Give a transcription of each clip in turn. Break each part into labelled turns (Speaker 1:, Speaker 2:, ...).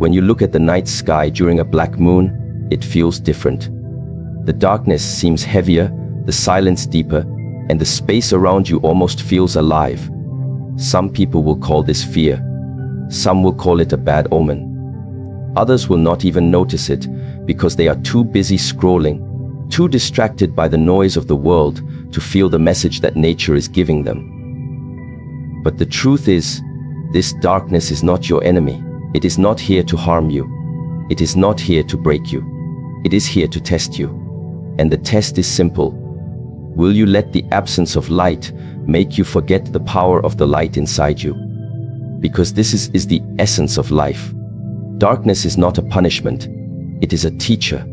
Speaker 1: When you look at the night sky during a black moon, it feels different. The darkness seems heavier, the silence deeper, and the space around you almost feels alive. Some people will call this fear. Some will call it a bad omen. Others will not even notice it because they are too busy scrolling, too distracted by the noise of the world to feel the message that nature is giving them. But the truth is, this darkness is not your enemy. It is not here to harm you. It is not here to break you. It is here to test you. And the test is simple. Will you let the absence of light make you forget the power of the light inside you? Because this is the essence of life. Darkness is not a punishment. It is a teacher.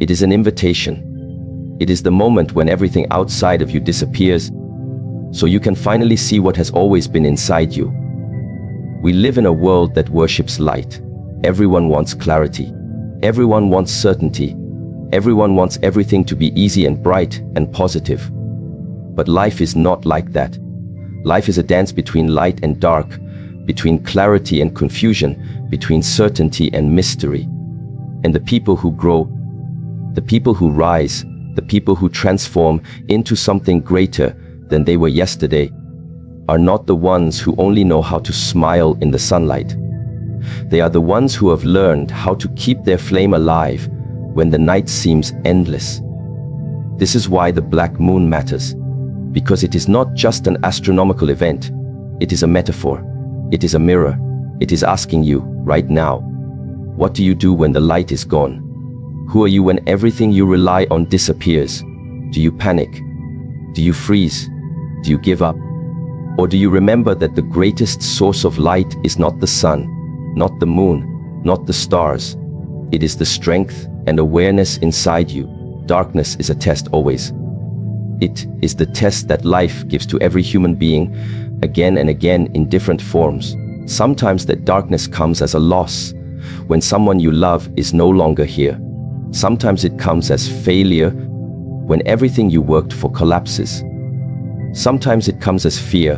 Speaker 1: It is an invitation. It is the moment when everything outside of you disappears, so you can finally see what has always been inside you. We live in a world that worships light. Everyone wants clarity. Everyone wants certainty. Everyone wants everything to be easy and bright and positive. But life is not like that. Life is a dance between light and dark, between clarity and confusion, between certainty and mystery. And the people who grow, the people who rise, the people who transform into something greater than they were yesterday, are not the ones who only know how to smile in the sunlight. They are the ones who have learned how to keep their flame alive when the night seems endless. This is why the black moon matters, because it is not just an astronomical event. It is a metaphor. It is a mirror. It is asking you, right now, what do you do when the light is gone? Who are you when everything you rely on disappears? Do you panic? Do you freeze? Do you give up? Or do you remember that the greatest source of light is not the sun, not the moon, not the stars? It is the strength and awareness inside you. Darkness is a test always. It is the test that life gives to every human being, again and again in different forms. Sometimes that darkness comes as a loss, when someone you love is no longer here. Sometimes it comes as failure, when everything you worked for collapses. Sometimes it comes as fear,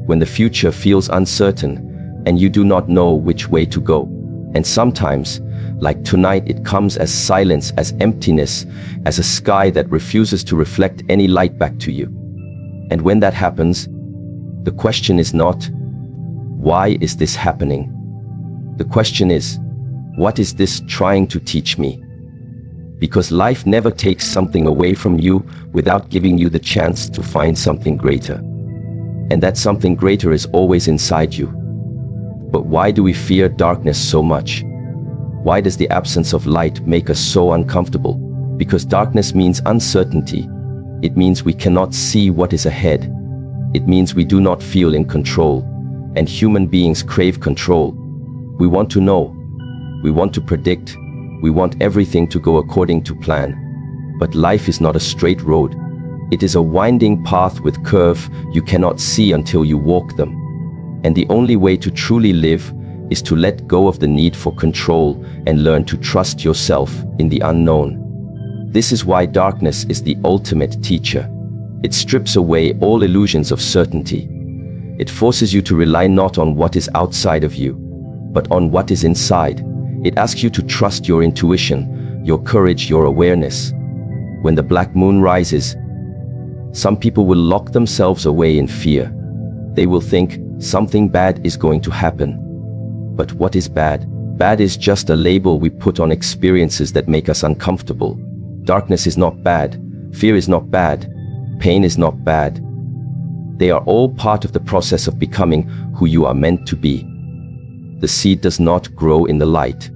Speaker 1: when the future feels uncertain and you do not know which way to go. And sometimes, like tonight, it comes as silence, as emptiness, as a sky that refuses to reflect any light back to you. And when that happens, the question is not, why is this happening? The question is, what is this trying to teach me? Because life never takes something away from you without giving you the chance to find something greater. And that something greater is always inside you. But why do we fear darkness so much? Why does the absence of light make us so uncomfortable? Because darkness means uncertainty. It means we cannot see what is ahead. It means we do not feel in control. And human beings crave control. We want to know. We want to predict. We want everything to go according to plan. But life is not a straight road. It is a winding path with curves you cannot see until you walk them. And the only way to truly live is to let go of the need for control and learn to trust yourself in the unknown. This is why darkness is the ultimate teacher. It strips away all illusions of certainty. It forces you to rely not on what is outside of you, but on what is inside. It asks you to trust your intuition, your courage, your awareness. When the black moon rises, some people will lock themselves away in fear. They will think something bad is going to happen. But what is bad? Bad is just a label we put on experiences that make us uncomfortable. Darkness is not bad. Fear is not bad. Pain is not bad. They are all part of the process of becoming who you are meant to be. The seed does not grow in the light.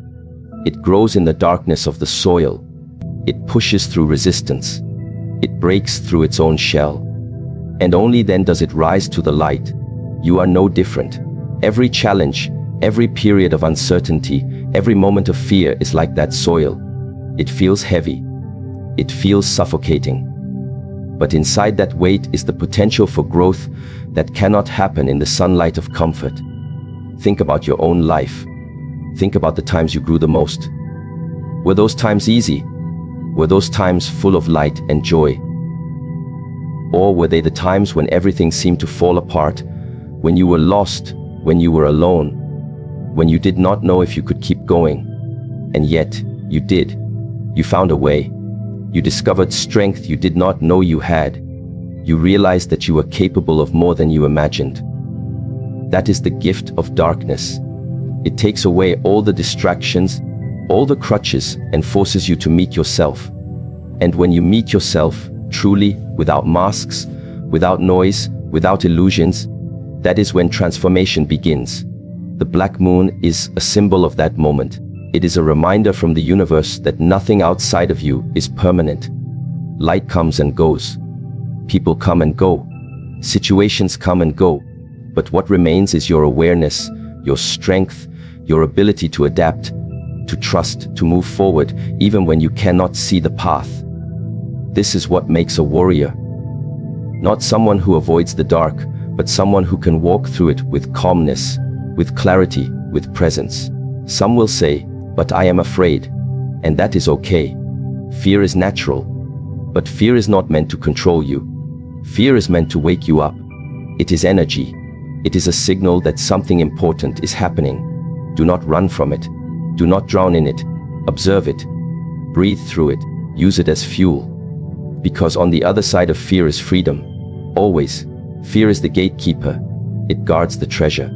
Speaker 1: It grows in the darkness of the soil. It pushes through resistance. It breaks through its own shell. And only then does it rise to the light. You are no different. Every challenge, every period of uncertainty, every moment of fear is like that soil. It feels heavy. It feels suffocating. But inside that weight is the potential for growth that cannot happen in the sunlight of comfort. Think about your own life. Think about the times you grew the most. Were those times easy? Were those times full of light and joy? Or were they the times when everything seemed to fall apart, when you were lost, when you were alone? when you did not know if you could keep going. And yet, you did. You found a way. You discovered strength you did not know you had. You realized that you were capable of more than you imagined. That is the gift of darkness. It takes away all the distractions, all the crutches, and forces you to meet yourself. And when you meet yourself, truly, without masks, without noise, without illusions, that is when transformation begins. The black moon is a symbol of that moment. It is a reminder from the universe that nothing outside of you is permanent. Light comes and goes. People come and go. Situations come and go. But what remains is your awareness, your strength, your ability to adapt, to trust, to move forward, even when you cannot see the path. This is what makes a warrior. Not someone who avoids the dark, but someone who can walk through it with calmness, with clarity, with presence. Some will say, "But I am afraid," and that is okay. Fear is natural, but fear is not meant to control you. Fear is meant to wake you up. It is energy. It is a signal that something important is happening. Do not run from it. Do not drown in it. Observe it. Breathe through it. Use it as fuel. Because on the other side of fear is freedom. Always. Fear is the gatekeeper. It guards the treasure.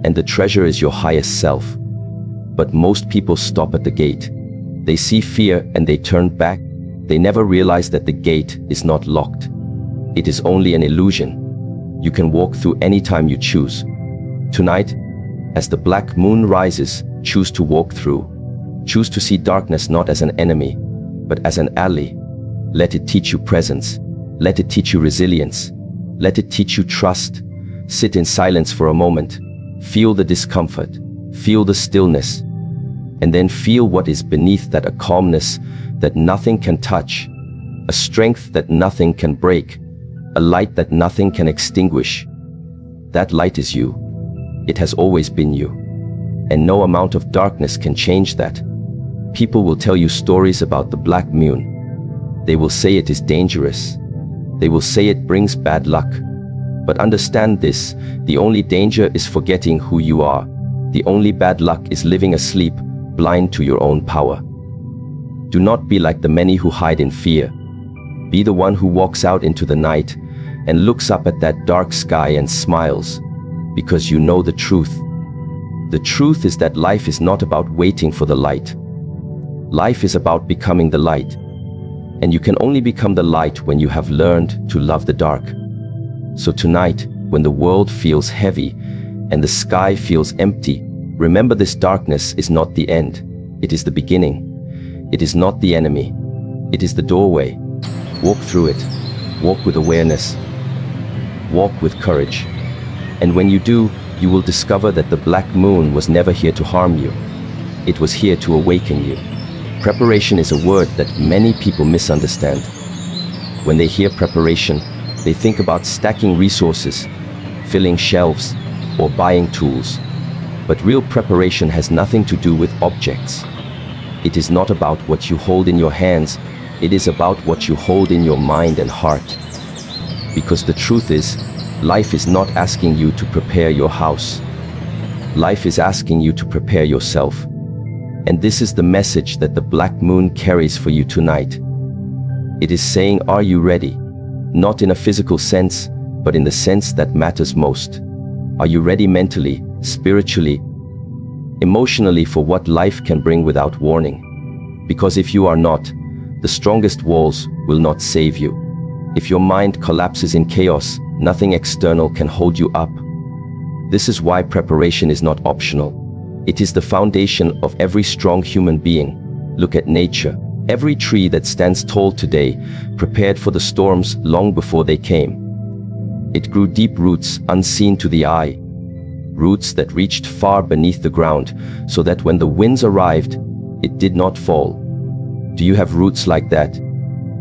Speaker 1: And the treasure is your highest self. But most people stop at the gate. They see fear and they turn back. They never realize that the gate is not locked. It is only an illusion. You can walk through any time you choose. Tonight, as the black moon rises, choose to walk through. Choose to see darkness not as an enemy, but as an ally. Let it teach you presence. Let it teach you resilience. Let it teach you trust. Sit in silence for a moment. Feel the discomfort. Feel the stillness. And then feel what is beneath that, a calmness that nothing can touch, a strength that nothing can break, a light that nothing can extinguish. That light is you. It has always been you. And no amount of darkness can change that. People will tell you stories about the black moon. They will say it is dangerous. They will say it brings bad luck. But understand this, the only danger is forgetting who you are. The only bad luck is living asleep, blind to your own power. Do not be like the many who hide in fear. Be the one who walks out into the night and looks up at that dark sky and smiles, because you know the truth. The truth is that life is not about waiting for the light. Life is about becoming the light. And you can only become the light when you have learned to love the dark. So tonight, when the world feels heavy and the sky feels empty, remember this: darkness is not the end. It is the beginning. It is not the enemy. It is the doorway. Walk through it. Walk with awareness. Walk with courage. And when you do, you will discover that the black moon was never here to harm you. It was here to awaken you. Preparation is a word that many people misunderstand. When they hear preparation, they think about stacking resources, filling shelves, or buying tools. But real preparation has nothing to do with objects. It is not about what you hold in your hands. It is about what you hold in your mind and heart. Because the truth is, life is not asking you to prepare your house. Life is asking you to prepare yourself. And this is the message that the black moon carries for you tonight. It is saying, are you ready? Not in a physical sense, but in the sense that matters most. Are you ready mentally, spiritually, emotionally for what life can bring without warning? Because if you are not, the strongest walls will not save you. If your mind collapses in chaos, nothing external can hold you up. This is why preparation is not optional. It is the foundation of every strong human being. Look at nature. Every tree that stands tall today prepared for the storms long before they came. It grew deep roots unseen to the eye, roots that reached far beneath the ground, so that when the winds arrived, it did not fall. Do you have roots like that?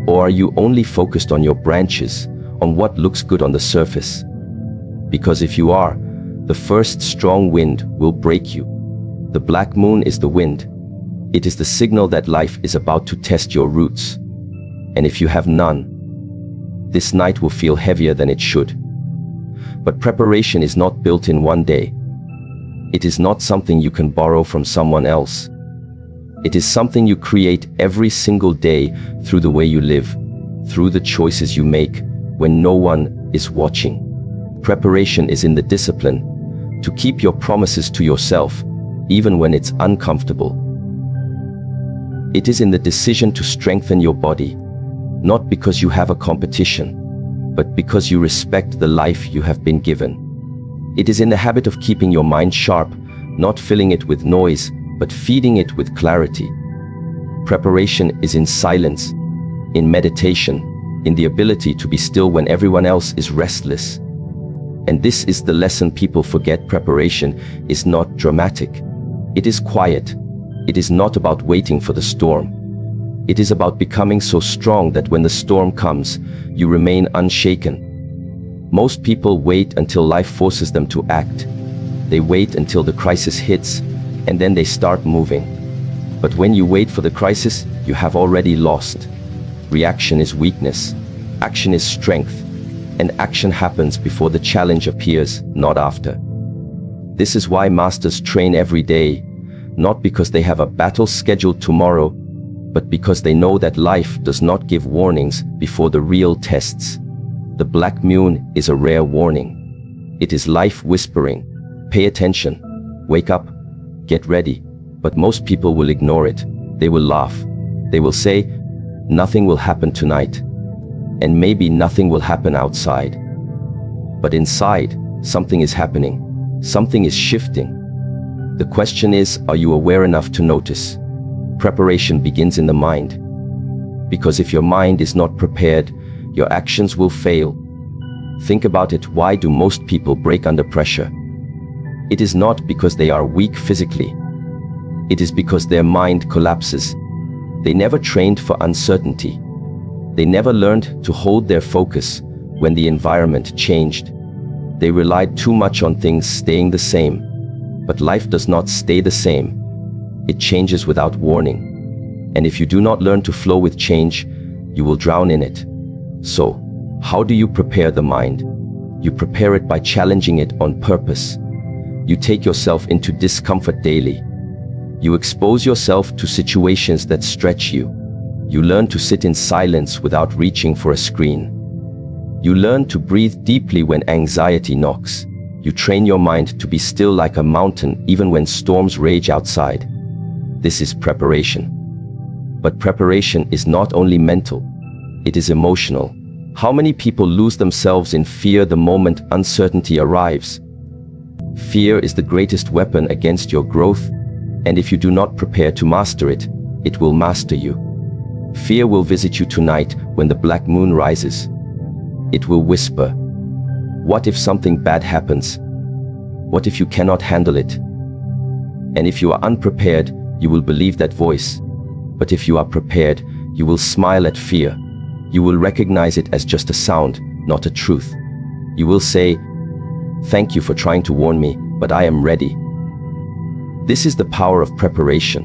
Speaker 1: Or are you only focused on your branches, on what looks good on the surface? Because if you are, the first strong wind will break you. The black moon is the wind. It is the signal that life is about to test your roots. And if you have none, this night will feel heavier than it should. But preparation is not built in one day. It is not something you can borrow from someone else. It is something you create every single day through the way you live, through the choices you make when no one is watching. Preparation is in the discipline to keep your promises to yourself, even when it's uncomfortable. It is in the decision to strengthen your body, not because you have a competition, but because you respect the life you have been given. It is in the habit of keeping your mind sharp, not filling it with noise, but feeding it with clarity. Preparation is in silence, in meditation, in the ability to be still when everyone else is restless. And this is the lesson people forget. Preparation is not dramatic. It is quiet. It is not about waiting for the storm. It is about becoming so strong that when the storm comes, you remain unshaken. Most people wait until life forces them to act. They wait until the crisis hits, and then they start moving. But when you wait for the crisis, you have already lost. Reaction is weakness. Action is strength. And action happens before the challenge appears, not after. This is why masters train every day, not because they have a battle scheduled tomorrow, but because they know that life does not give warnings before the real tests. The black moon is a rare warning. It is life whispering, "Pay attention, wake up, get ready." But most people will ignore it. They will laugh. They will say, "Nothing will happen tonight." And maybe nothing will happen outside. But inside, something is happening. Something is shifting. The question is, are you aware enough to notice? Preparation begins in the mind. Because if your mind is not prepared, your actions will fail. Think about it. Why do most people break under pressure? It is not because they are weak physically. It is because their mind collapses. They never trained for uncertainty. They never learned to hold their focus when the environment changed. They relied too much on things staying the same. But life does not stay the same. It changes without warning. And if you do not learn to flow with change, you will drown in it. So, how do you prepare the mind? You prepare it by challenging it on purpose. You take yourself into discomfort daily. You expose yourself to situations that stretch you. You learn to sit in silence without reaching for a screen. You learn to breathe deeply when anxiety knocks. You train your mind to be still like a mountain even when storms rage outside. This is preparation. But preparation is not only mental, it is emotional. How many people lose themselves in fear the moment uncertainty arrives? Fear is the greatest weapon against your growth, and if you do not prepare to master it, it will master you. Fear will visit you tonight when the black moon rises. It will whisper, "What if something bad happens? What if you cannot handle it?" And if you are unprepared, you will believe that voice. But if you are prepared, you will smile at fear. You will recognize it as just a sound, not a truth. You will say, "Thank you for trying to warn me, but I am ready." This is the power of preparation.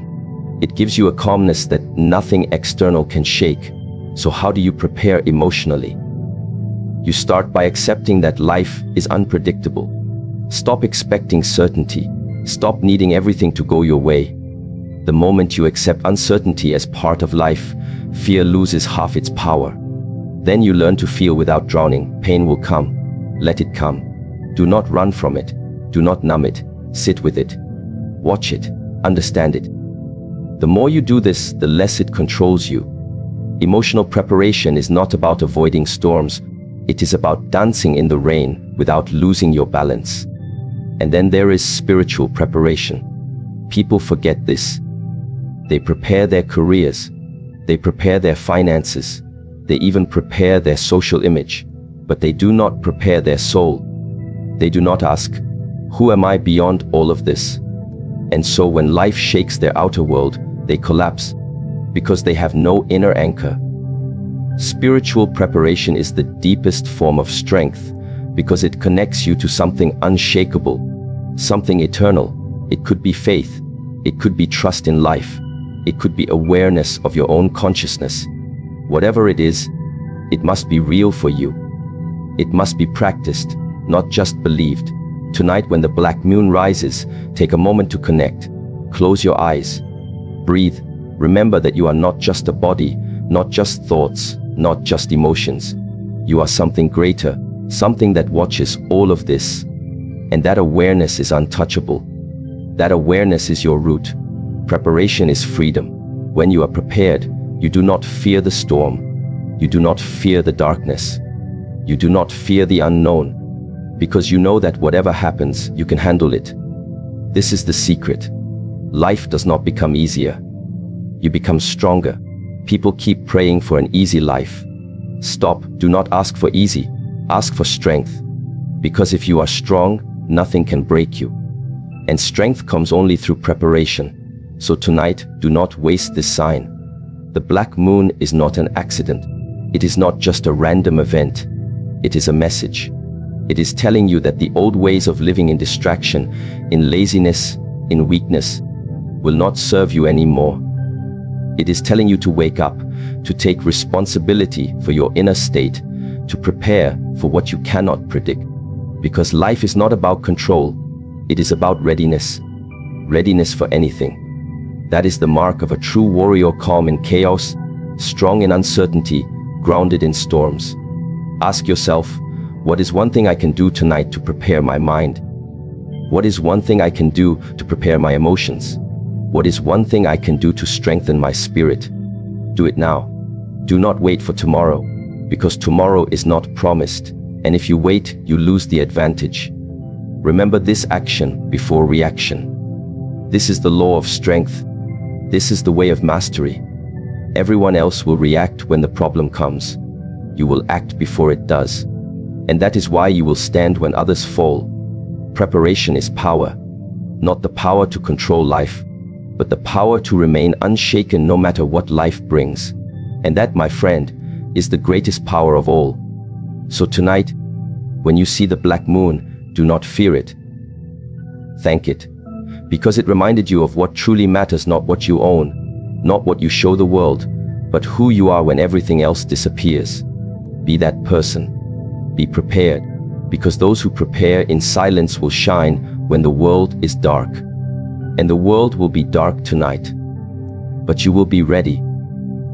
Speaker 1: It gives you a calmness that nothing external can shake. So how do you prepare emotionally? You start by accepting that life is unpredictable. Stop expecting certainty. Stop needing everything to go your way. The moment you accept uncertainty as part of life, fear loses half its power. Then you learn to feel without drowning. Pain will come. Let it come. Do not run from it. Do not numb it. Sit with it. Watch it. Understand it. The more you do this, the less it controls you. Emotional preparation is not about avoiding storms. It is about dancing in the rain without losing your balance. And then there is spiritual preparation. People forget this. They prepare their careers. They prepare their finances. They even prepare their social image. But they do not prepare their soul. They do not ask, "Who am I beyond all of this?" And so when life shakes their outer world, they collapse because they have no inner anchor. Spiritual preparation is the deepest form of strength because it connects you to something unshakable, something eternal. It could be faith. It could be trust in life. It could be awareness of your own consciousness. Whatever it is, it must be real for you. It must be practiced, not just believed. Tonight, when the black moon rises, take a moment to connect. Close your eyes. Breathe. Remember that you are not just a body, not just thoughts, not just emotions. You are something greater, something that watches all of this. And that awareness is untouchable. That awareness is your root. Preparation is freedom. When you are prepared, you do not fear the storm. You do not fear the darkness. You do not fear the unknown. Because you know that whatever happens, you can handle it. This is the secret. Life does not become easier. You become stronger. People keep praying for an easy life. Stop. Do not ask for easy. Ask for strength. Because if you are strong, nothing can break you. And strength comes only through preparation. So tonight, do not waste this sign. The black moon is not an accident. It is not just a random event. It is a message. It is telling you that the old ways of living in distraction, in laziness, in weakness, will not serve you anymore. It is telling you to wake up, to take responsibility for your inner state, to prepare for what you cannot predict. Because life is not about control, it is about readiness. Readiness for anything. That is the mark of a true warrior, calm in chaos, strong in uncertainty, grounded in storms. Ask yourself, what is one thing I can do tonight to prepare my mind? What is one thing I can do to prepare my emotions? What is one thing I can do to strengthen my spirit? Do it now. Do not wait for tomorrow, because tomorrow is not promised, and if you wait, you lose the advantage. Remember this action before reaction. This is the law of strength. This is the way of mastery. Everyone else will react when the problem comes. You will act before it does. And that is why you will stand when others fall. Preparation is power. Not the power to control life, but the power to remain unshaken no matter what life brings. And that, my friend, is the greatest power of all. So tonight, when you see the black moon, do not fear it. Thank it. Because it reminded you of what truly matters, not what you own, not what you show the world, but who you are when everything else disappears. Be that person. Be prepared, because those who prepare in silence will shine when the world is dark. And the world will be dark tonight. But you will be ready.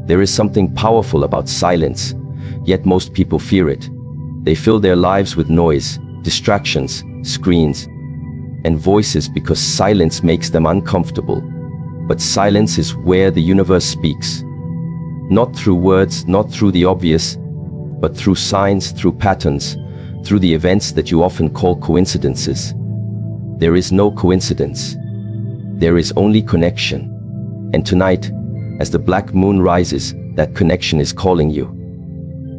Speaker 1: There is something powerful about silence, yet most people fear it. They fill their lives with noise, distractions, screens, and voices because silence makes them uncomfortable. But silence is where the universe speaks. Not through words, not through the obvious, but through signs, through patterns, through the events that you often call coincidences. There is no coincidence. There is only connection. And tonight, as the black moon rises, that connection is calling you.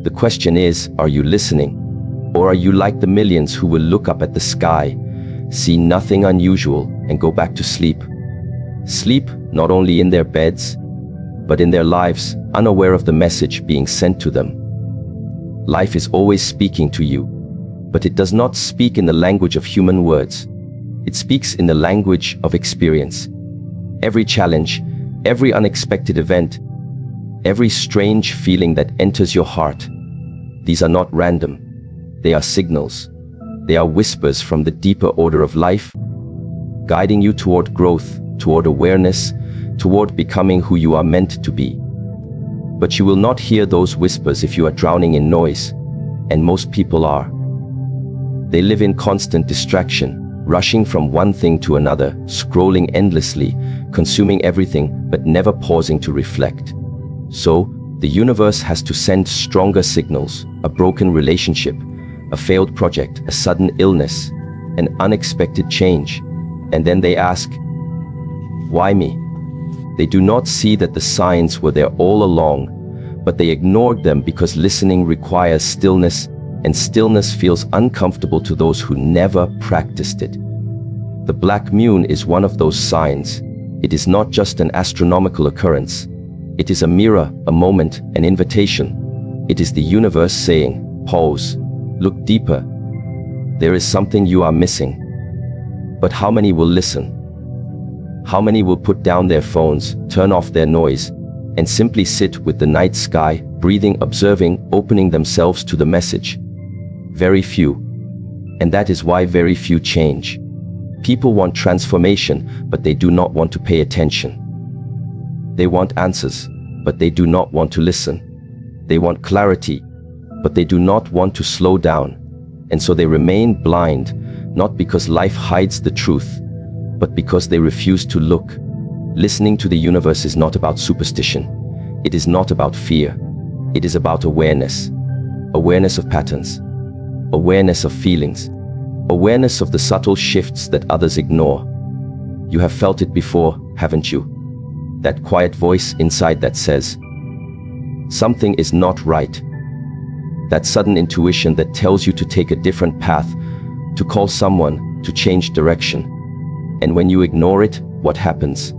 Speaker 1: The question is, are you listening? Or are you like the millions who will look up at the sky, see nothing unusual, and go back to sleep? Sleep not only in their beds, but in their lives, unaware of the message being sent to them. Life is always speaking to you, but it does not speak in the language of human words. It speaks in the language of experience. Every challenge, every unexpected event, every strange feeling that enters your heart, these are not random. They are signals. They are whispers from the deeper order of life, guiding you toward growth, toward awareness, toward becoming who you are meant to be. But you will not hear those whispers if you are drowning in noise, and most people are. They live in constant distraction, rushing from one thing to another, scrolling endlessly, consuming everything but never pausing to reflect. So, the universe has to send stronger signals, a broken relationship, a failed project, a sudden illness, an unexpected change, and then they ask, why me? They do not see that the signs were there all along, but they ignored them because listening requires stillness, and stillness feels uncomfortable to those who never practiced it. The black moon is one of those signs. It is not just an astronomical occurrence. It is a mirror, a moment, an invitation. It is the universe saying, pause, look deeper. There is something you are missing. But how many will listen? How many will put down their phones, turn off their noise, and simply sit with the night sky, breathing, observing, opening themselves to the message? Very few. And that is why very few change. People want transformation, but they do not want to pay attention. They want answers, but they do not want to listen. They want clarity, but they do not want to slow down. And so they remain blind, not because life hides the truth, but because they refuse to look. Listening to the universe is not about superstition. It is not about fear. It is about awareness. Awareness of patterns. Awareness of feelings. Awareness of the subtle shifts that others ignore. You have felt it before, haven't you? That quiet voice inside that says, something is not right. That sudden intuition that tells you to take a different path, to call someone, to change direction. And when you ignore it, what happens?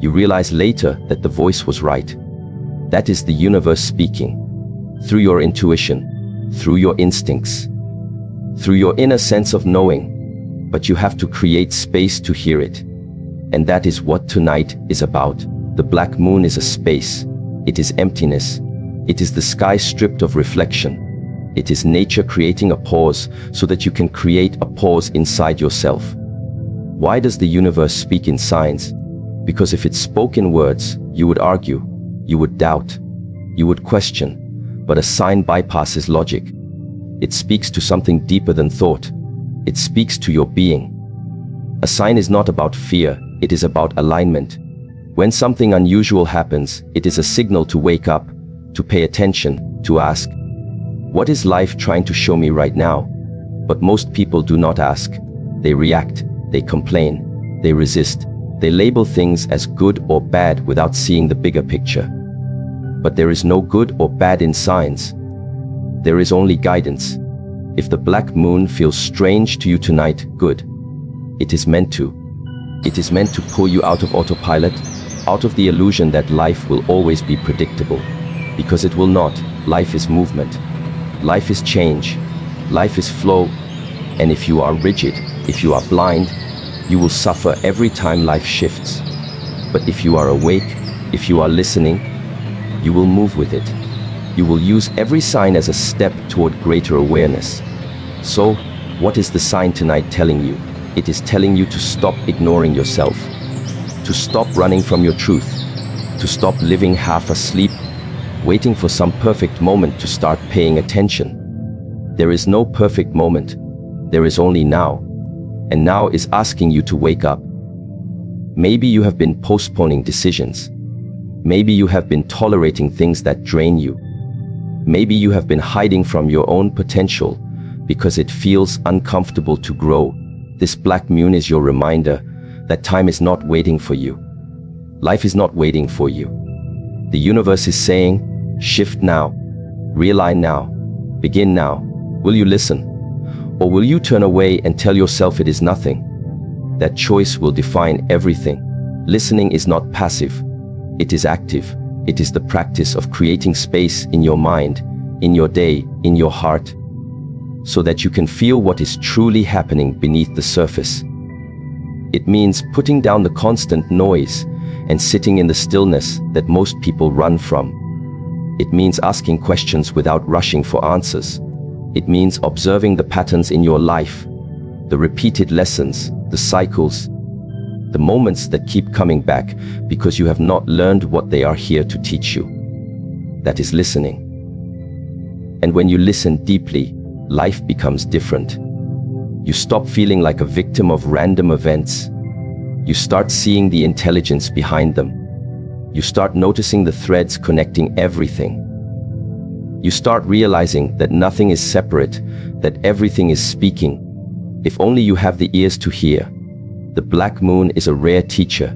Speaker 1: You realize later that the voice was right. That is the universe speaking. Through your intuition, through your instincts, through your inner sense of knowing. But you have to create space to hear it. And that is what tonight is about. The black moon is a space. It is emptiness. It is the sky stripped of reflection. It is nature creating a pause so that you can create a pause inside yourself. Why does the universe speak in signs? Because if it spoke in words, you would argue, you would doubt, you would question. But a sign bypasses logic. It speaks to something deeper than thought. It speaks to your being. A sign is not about fear, it is about alignment. When something unusual happens, it is a signal to wake up, to pay attention, to ask, what is life trying to show me right now? But most people do not ask. They react, they complain, they resist, they label things as good or bad without seeing the bigger picture. But there is no good or bad in signs. There is only guidance. If the black moon feels strange to you tonight, good. It is meant to. It is meant to pull you out of autopilot, out of the illusion that life will always be predictable. Because it will not. Life is movement. Life is change. Life is flow. And if you are rigid, if you are blind, you will suffer every time life shifts. But if you are awake, if you are listening, you will move with it. You will use every sign as a step toward greater awareness. So, what is the sign tonight telling you? It is telling you to stop ignoring yourself, to stop running from your truth, to stop living half asleep, waiting for some perfect moment to start paying attention. There is no perfect moment. There is only now. And now is asking you to wake up. Maybe you have been postponing decisions. Maybe you have been tolerating things that drain you. Maybe you have been hiding from your own potential because it feels uncomfortable to grow. This black moon is your reminder that time is not waiting for you. Life is not waiting for you. The universe is saying, shift now, realign now, begin now. Will you listen? Or will you turn away and tell yourself it is nothing? That choice will define everything. Listening is not passive. It is active. It is the practice of creating space in your mind, in your day, in your heart, so that you can feel what is truly happening beneath the surface. It means putting down the constant noise and sitting in the stillness that most people run from. It means asking questions without rushing for answers. It means observing the patterns in your life, the repeated lessons, the cycles, the moments that keep coming back because you have not learned what they are here to teach you. That is listening. And when you listen deeply, life becomes different. You stop feeling like a victim of random events. You start seeing the intelligence behind them. You start noticing the threads connecting everything. You start realizing that nothing is separate, that everything is speaking. If only you have the ears to hear. The black moon is a rare teacher.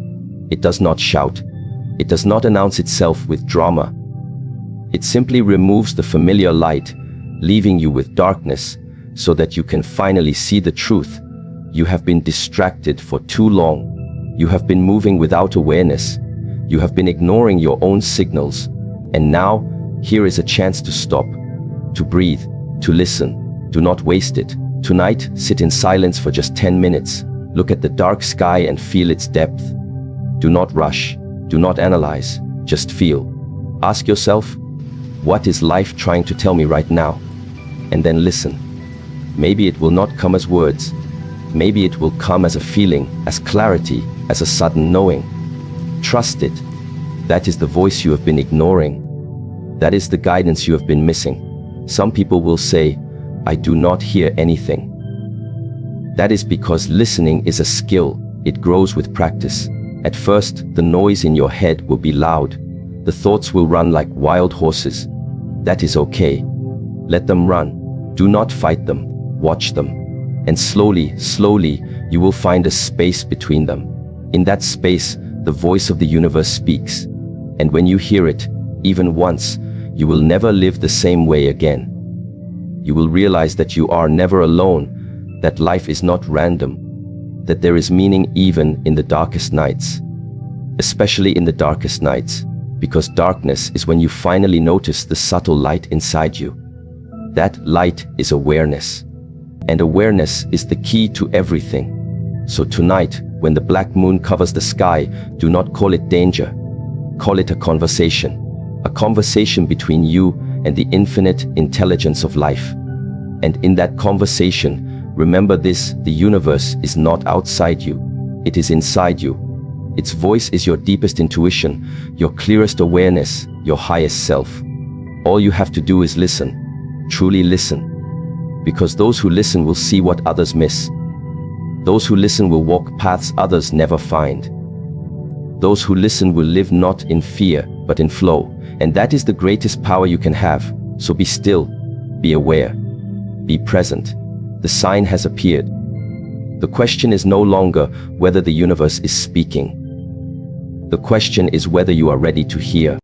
Speaker 1: It does not shout. It does not announce itself with drama. It simply removes the familiar light, leaving you with darkness, so that you can finally see the truth. You have been distracted for too long. You have been moving without awareness. You have been ignoring your own signals. And now, here is a chance to stop, to breathe, to listen. Do not waste it. Tonight, sit in silence for just 10 minutes. Look at the dark sky and feel its depth. Do not rush. Do not analyze. Just feel. Ask yourself, what is life trying to tell me right now? And then listen. Maybe it will not come as words. Maybe it will come as a feeling, as clarity, as a sudden knowing. Trust it. That is the voice you have been ignoring. That is the guidance you have been missing. Some people will say, I do not hear anything. That is because listening is a skill. It grows with practice. At first, the noise in your head will be loud. The thoughts will run like wild horses. That is okay. Let them run. Do not fight them. Watch them. And slowly, you will find a space between them. In that space, the voice of the universe speaks. And when you hear it, even once, you will never live the same way again. You will realize that you are never alone, that life is not random, that there is meaning even in the darkest nights. Especially in the darkest nights, because darkness is when you finally notice the subtle light inside you. That light is awareness. And awareness is the key to everything. So tonight, when the black moon covers the sky, do not call it danger. Call it a conversation between you and the infinite intelligence of life. And in that conversation, remember this: the universe is not outside you, it is inside you. Its voice is your deepest intuition, your clearest awareness, your highest self. All you have to do is listen, truly listen. Because those who listen will see what others miss. Those who listen will walk paths others never find. Those who listen will live not in fear, but in flow. And that is the greatest power you can have. So be still, be aware, be present. The sign has appeared. The question is no longer whether the universe is speaking. The question is whether you are ready to hear.